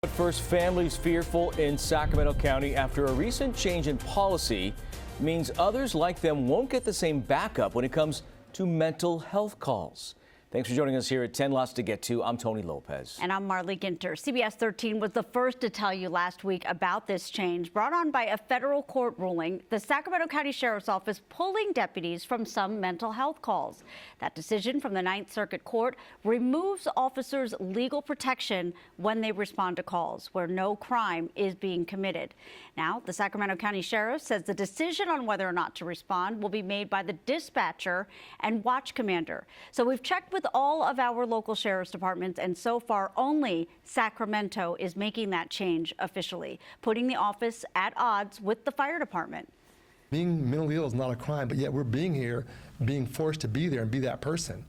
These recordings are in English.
But first, families fearful in Sacramento County after a recent change in policy means others like them won't get the same backup when it comes to mental health calls. Thanks for joining us here at 10. Lots to get to. I'm Tony Lopez. And I'm Marley Ginter. CBS 13 was the first to tell you last week about this change brought on by a federal court ruling. The Sacramento County Sheriff's Office pulling deputies from some mental health calls. That decision from the Ninth Circuit Court removes officers' legal protection when they respond to calls where no crime is being committed. Now, the Sacramento County Sheriff says the decision on whether or not to respond will be made by the dispatcher and watch commander. So we've checked with all of our local sheriff's departments, and so far only Sacramento is making that change officially, putting the office at odds with the fire department. Being mentally ill is not a crime, but yet we're being here, being forced to be there and be that person.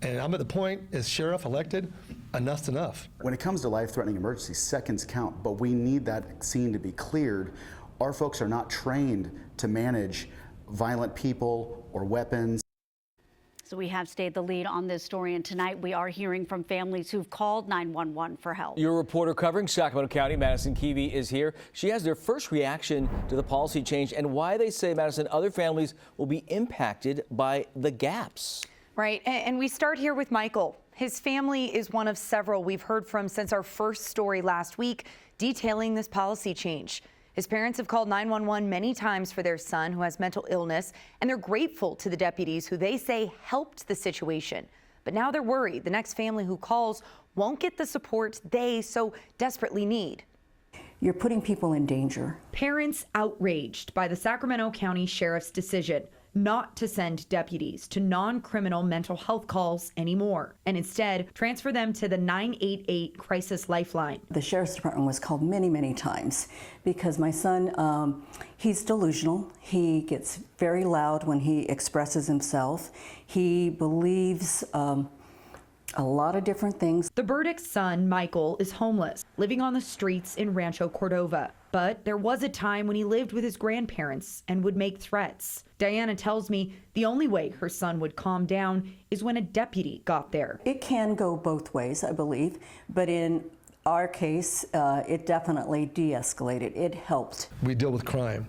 And I'm at the point, as sheriff elected, enough's enough. When it comes to life-threatening emergencies, seconds count, but we need that scene to be cleared. Our folks are not trained to manage violent people or weapons. So we have stayed the lead on this story, and tonight we are hearing from families who've called 911 for help. Your reporter covering Sacramento County, Madison Keevy, is here. She has their first reaction to the policy change and why they say, Madison, other families will be impacted by the gaps. Right, and we start here with Michael. His family is one of several we've heard from since our first story last week detailing this policy change. His parents have called 911 many times for their son who has mental illness, and they're grateful to the deputies who they say helped the situation. But now they're worried the next family who calls won't get the support they so desperately need. You're putting people in danger. Parents outraged by the Sacramento County Sheriff's decision not to send deputies to non-criminal mental health calls anymore, and instead transfer them to the 988 Crisis Lifeline. The Sheriff's Department was called many, many times because my son, he's delusional. He gets very loud when he expresses himself. He believes a lot of different things. The Burdick's son, Michael, is homeless, living on the streets in Rancho Cordova. But there was a time when he lived with his grandparents and would make threats. Diana tells me the only way her son would calm down is when a deputy got there. It can go both ways, I believe, but in our case, it definitely de-escalated. It helped. We deal with crime,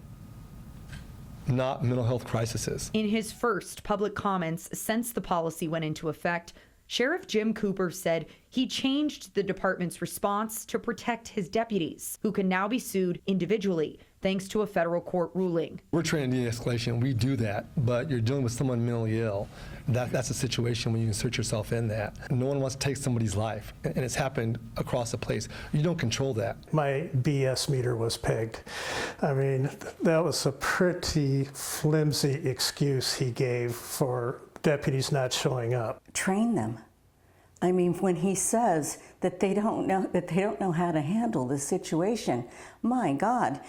not mental health crises. In his first public comments since the policy went into effect, Sheriff Jim Cooper said he changed the department's response to protect his deputies, who can now be sued individually thanks to a federal court ruling. We're trained in de-escalation. We do that, but you're dealing with someone mentally ill. That's a situation when you insert yourself in that. No one wants to take somebody's life, and it's happened across the place. You don't control that. My BS meter was pegged. I mean, that was a pretty flimsy excuse he gave for deputies not showing up. Train them. I mean, when he says that they don't know how to handle the situation, my God,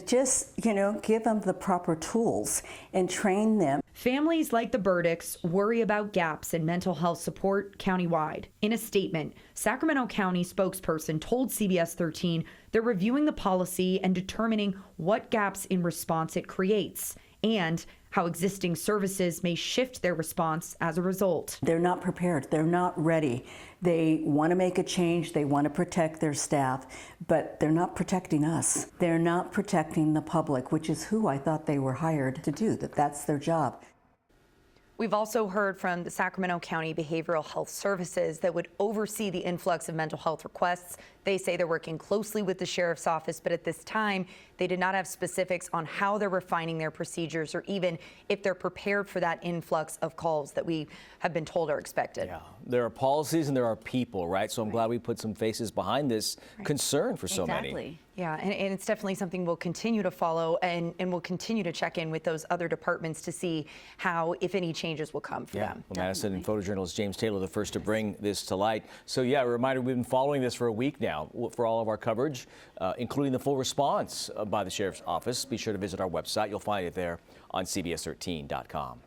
just give them the proper tools and train them. Families like the Burdicks worry about gaps in mental health support countywide. In a statement, Sacramento County spokesperson told CBS 13 they're reviewing the policy and determining what gaps in response it creates and how existing services may shift their response as a result. They're not prepared. They're not ready. They want to make a change. They want to protect their staff, but they're not protecting us. They're not protecting the public, which is who I thought they were hired to do, that's their job. We've also heard from the Sacramento County Behavioral Health Services that would oversee the influx of mental health requests. They say they're working closely with the sheriff's office, but at this time, they did not have specifics on how they're refining their procedures or even if they're prepared for that influx of calls that we have been told are expected. Yeah, there are policies and there are people, right? So I'm glad we put some faces behind this concern for so many. Yeah, and it's definitely something we'll continue to follow and we'll continue to check in with those other departments to see how, if any changes will come for them. Well, Madison and photojournalist James Taylor, the first to bring this to light. So yeah, a reminder, we've been following this for a week now for all of our coverage, including the full response by the Sheriff's Office. Be sure to visit our website. You'll find it there on CBS13.com.